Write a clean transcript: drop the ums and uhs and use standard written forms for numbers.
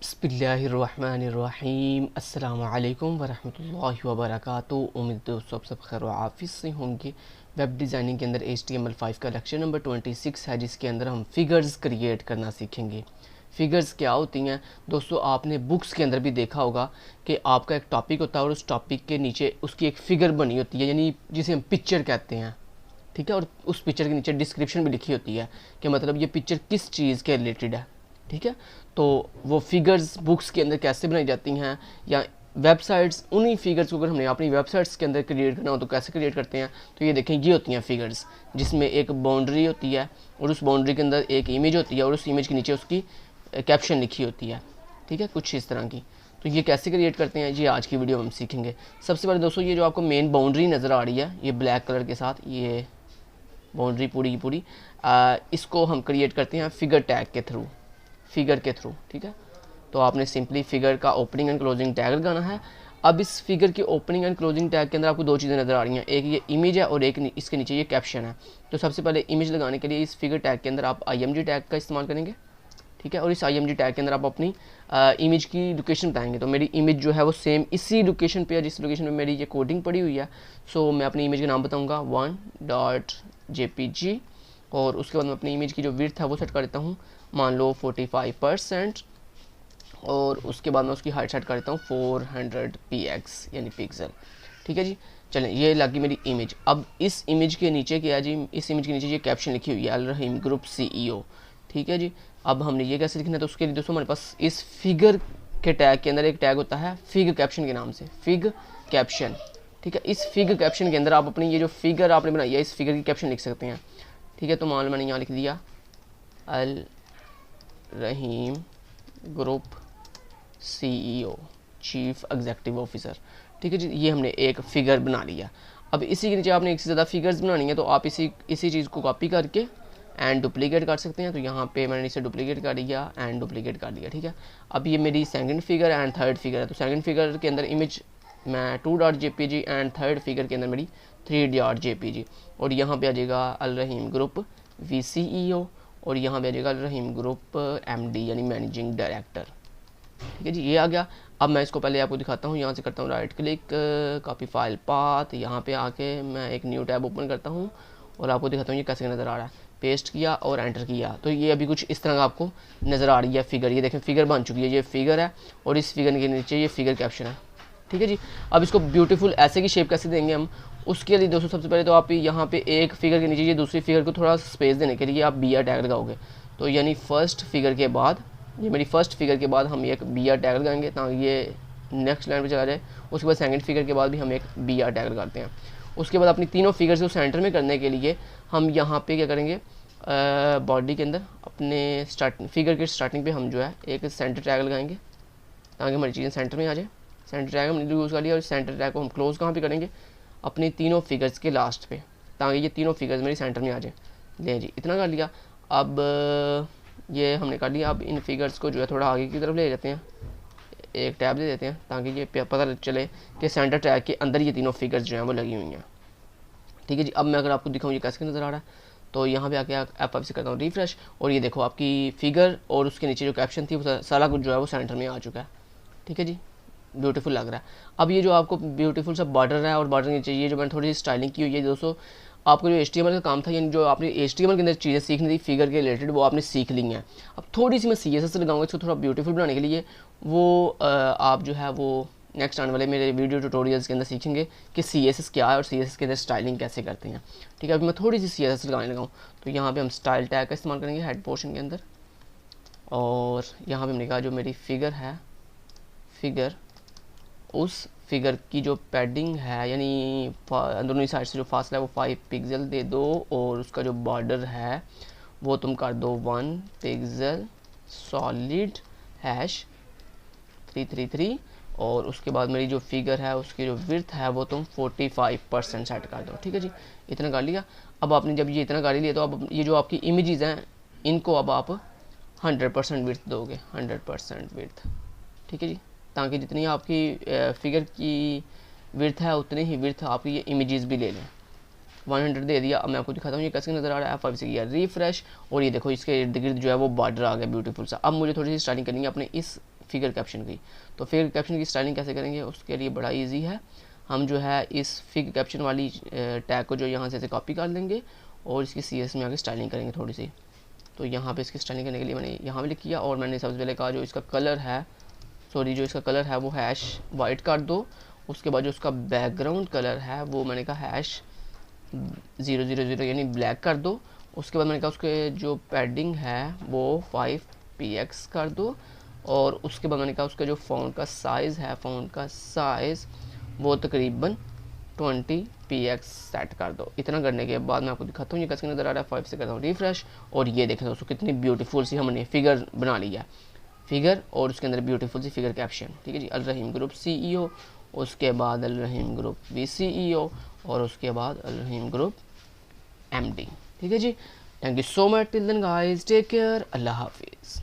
बिस्मिल्लाहिर्रहमानिर्रहीम अस्सलामुअलैकुम वरहमतुल्लाहि वबरकातुहू। उम्मीद दोस्तों आप सब खैर आफिस से होंगे। वेब डिज़ाइनिंग के अंदर HTML5 का लेक्चर नंबर 26 है, जिसके अंदर हम फिगर्स क्रिएट करना सीखेंगे। फ़िगर्स क्या होती हैं दोस्तों, आपने बुक्स के अंदर भी देखा होगा कि आपका एक टॉपिक होता है और उस टॉपिक के नीचे उसकी एक फ़िगर बनी होती है, यानी जिसे हम पिक्चर कहते हैं। ठीक है, और उस पिक्चर के नीचे डिस्क्रिप्शन भी लिखी होती है कि मतलब ये पिक्चर किस चीज़ के रिलेटेड है। ठीक है, तो वो फिगर्स बुक्स के अंदर कैसे बनाई जाती हैं, या वेबसाइट्स, उन्हीं फिगर्स को अगर हमने अपनी वेबसाइट्स के अंदर क्रिएट करना हो तो कैसे क्रिएट करते हैं। तो ये देखें, ये होती हैं फिगर्स, जिसमें एक बाउंड्री होती है और उस बाउंड्री के अंदर एक इमेज होती है और उस इमेज के नीचे उसकी कैप्शन लिखी होती है। ठीक है, कुछ इस तरह की। तो ये कैसे क्रिएट करते हैं जी आज की वीडियो में हम सीखेंगे। सबसे पहले दोस्तों, ये जो आपको मेन बाउंड्री नज़र आ रही है, ये ब्लैक कलर के साथ ये बाउंड्री पूरी की पूरी, इसको हम क्रिएट करते हैं फिगर टैग के थ्रू, फिगर के थ्रू। ठीक है, तो आपने सिंपली फिगर का ओपनिंग एंड क्लोजिंग टैग लगाना है। अब इस फिगर की ओपनिंग एंड क्लोजिंग टैग के अंदर आपको दो चीज़ें नज़र आ रही हैं, एक ये इमेज है और एक इसके नीचे ये कैप्शन है। तो सबसे पहले इमेज लगाने के लिए इस फिगर टैग के अंदर आप IMG टैग का इस्तेमाल करेंगे। ठीक है, और इस IMG टैग के अंदर आप अपनी इमेज की लोकेशन बताएंगे। तो मेरी इमेज जो है वो सेम इसी लोकेशन पे है जिस लोकेशन पे मेरी ये कोडिंग पड़ी हुई है। सो मैं अपनी इमेज का नाम बताऊँगा 1.jpg, और उसके बाद मैं अपनी इमेज की जो विड्थ है वो सेट कर देता हूँ, मान लो 45%, और उसके बाद मैं उसकी हाइट सेट कर देता हूँ 400px यानी पिक्सल। ठीक है जी, चलें, ये लगी मेरी इमेज। अब इस इमेज के नीचे क्या है जी, इस इमेज के नीचे ये कैप्शन लिखी हुई है, अल रहीम ग्रुप CEO। ठीक है जी, अब हमने ये कैसे लिखना है, तो उसके लिए दोस्तों हमारे पास इस फिगर के टैग के अंदर एक टैग होता है फिग कैप्शन के नाम से, फिग कैप्शन। ठीक है, इस फिग कैप्शन के अंदर आप अपनी ये जो फिगर आपने बनाई है, इस फिगर की कैप्शन लिख सकते हैं। ठीक है, तो मान लो मैंने यहाँ लिख दिया Al Rahim group CEO, chief executive officer. ठीक है जी, ये हमने एक फ़िगर बना लिया। अब इसी के नीचे आपने एक से ज़्यादा फिगर्स बनानी है, तो आप इसी चीज़ को कॉपी करके एंड डुप्लीकेट कर सकते हैं। तो यहाँ पे मैंने इसे डुप्लीकेट कर दिया एंड डुप्लीकेट कर दिया। ठीक है, अब ये मेरी second figure and third figure है। तो सेकंड फिगर के अंदर इमेज मैं 2.jpg एंड थर्ड फिगर के अंदर मेरी 3.jpg, और यहाँ पे आ जाएगा अल रहीम ग्रुप VCEO, और यहाँ पे आ जाएगा अल रहीम ग्रुप MD यानी मैनेजिंग डायरेक्टर। ठीक है जी, ये आ गया। अब मैं इसको पहले आपको दिखाता हूँ, यहाँ से करता हूँ right click, copy file path, यहाँ पे आके मैं एक न्यू टैब ओपन करता हूँ और आपको दिखाता हूँ ये कैसे नज़र आ रहा है। पेस्ट किया और एंटर किया, तो ये अभी कुछ इस तरह का आपको नज़र आ रही है फिगर। ये देखें, फिगर बन चुकी है, ये फिगर है और इस फिगर के नीचे ये फिगर कैप्शन है। ठीक है जी, अब इसको ब्यूटीफुल ऐसे की शेप कैसे देंगे हम, उसके लिए दोस्तों सबसे पहले तो आप यहाँ पे एक फिगर के नीचे ये दूसरी फिगर को थोड़ा स्पेस देने के लिए आप BR टैग लगाओगे। तो यानी फर्स्ट फिगर के बाद, ये मेरी फर्स्ट फिगर के बाद हम एक BR टैग लगाएंगे ताकि ये नेक्स्ट लाइन पे चला जाए। उसके बाद सेकंड फिगर के बाद भी हम एक BR टैग लगाते हैं। उसके बाद अपनी तीनों फिगर्स को सेंटर में करने के लिए हम यहाँ पे क्या करेंगे, बॉडी के अंदर अपने फिगर के स्टार्टिंग पे हम जो है एक सेंटर टैग लगाएंगे ताकि हमारी चीज़ें सेंटर में आ जाए। सेंटर टैग हमने यूज़ कर लिया, और सेंटर टैग को हम क्लोज कहाँ पे करेंगे, अपनी तीनों फिगर्स के लास्ट पे, ताकि ये तीनों फिगर्स मेरी सेंटर में आ जाए। ले जी, इतना कर लिया। अब ये हमने कर लिया। अब इन फिगर्स को जो है थोड़ा आगे की तरफ ले जाते हैं, एक टैब दे देते हैं ताकि ये पता चले कि सेंटर टैग के अंदर ये तीनों फिगर्स जो हैं वो लगी हुई हैं। ठीक है जी, अब मैं अगर आपको दिखाऊँ ये कैसे नज़र आ रहा है, तो यहाँ पे आके ऐप से करता हूँ रिफ्रेश, और ये देखो आपकी फ़िगर और उसके नीचे जो कैप्शन थी वो सारा कुछ जो है वो सेंटर में आ चुका है। ठीक है जी, ब्यूटीफुल लग रहा है। अब ये जो आपको ब्यूटीफुल सा बॉर्डर है और बॉर्डर के नीचे ये जो मैंने थोड़ी सी स्टाइलिंग की हुई है दोस्तों, आपको जो HTML का काम था, यानी जो आपने HTML के अंदर चीज़ें सीखनी थी फिगर के रिलेटेड, वो आपने सीख ली हैं। अब थोड़ी सी मैं CSS लगाऊंगा इसको थोड़ा ब्यूटीफुल बनाने के लिए, वो आप जो है वो नेक्स्ट आने वाले मेरे वीडियो ट्यूटोरियल्स के अंदर सीखेंगे कि CSS क्या है और CSS के अंदर स्टाइलिंग कैसे करते हैं। ठीक है, अभी मैं थोड़ी सी CSS लगाने लगाऊँ, तो यहाँ पे हम स्टाइल टैग का इस्तेमाल करेंगे हेड पोर्शन के अंदर, और यहाँ पे हमने कहा जो मेरी फिगर है, फिगर उस फिगर की जो पैडिंग है, यानी अंदरूनी साइड से जो फासला है वो 5 पिक्सल दे दो, और उसका जो बॉर्डर है वो तुम कर दो 1 पिक्सल सॉलिड हैश 333, और उसके बाद मेरी जो फिगर है उसकी जो विड्थ है वो तुम 45% सेट कर दो। ठीक है जी, इतना कर लिया। अब आपने जब ये इतना कर लिया, तो अब ये जो आपकी इमेजेस हैं इनको अब आप 100% विड्थ दोगे, 100% विड्थ। ठीक है जी, ताकि जितनी आपकी फिगर की विड्थ है उतनी ही विड्थ आपकी ये इमेजेस भी ले लें। 100 दे दिया। अब मैं आपको दिखाता हूँ ये कैसे नज़र आ रहा है। F5 से किया रिफ्रेश, और ये देखो इसके इर्द गिर्द जो है वो बॉर्डर आ गया ब्यूटीफुल सा। अब मुझे थोड़ी सी स्टाइलिंग करनी है अपने इस फिगर कैप्शन की। तो फिगर कैप्शन की स्टाइलिंग कैसे करेंगे, उसके लिए बड़ा इजी है। हम जो है इस फिगर कैप्शन वाली टैग को जो यहाँ से कॉपी कर लेंगे और इसकी CS में आके स्टाइलिंग करेंगे थोड़ी सी। तो यहाँ पे इसकी स्टाइलिंग करने के लिए मैंने यहाँ पे लिख किया, और मैंने सबसे पहले कहा जो इसका कलर है, सॉरी जो इसका कलर है वो हैश वाइट कर दो। उसके बाद जो उसका बैकग्राउंड कलर है वो मैंने कहा हैश 000 यानी ब्लैक कर दो। उसके बाद मैंने कहा उसके जो पैडिंग है वो 5px कर दो। और उसके बाद मैंने कहा उसका जो फ़ॉन्ट का साइज़ है, फ़ॉन्ट का साइज़ वो तकरीबन 20px सेट कर दो। इतना करने के बाद मैं आपको दिखाता हूँ ये कैसे नज़र आ रहा है। 5 से करता हूँ रिफ्रेश, और ये देखें दोस्तों कितनी ब्यूटीफुल सी हमने फिगर बना लिया है, फिगर और उसके अंदर ब्यूटीफुल सी फिगर कैप्शन। ठीक है जी, अल रहीम ग्रुप CEO, उसके बाद अल रहीम ग्रुप VCEO, और उसके बाद अल रहीम ग्रुप MD। ठीक है जी, thank you so much, till then guys, take care, अल्लाह हाफिज़।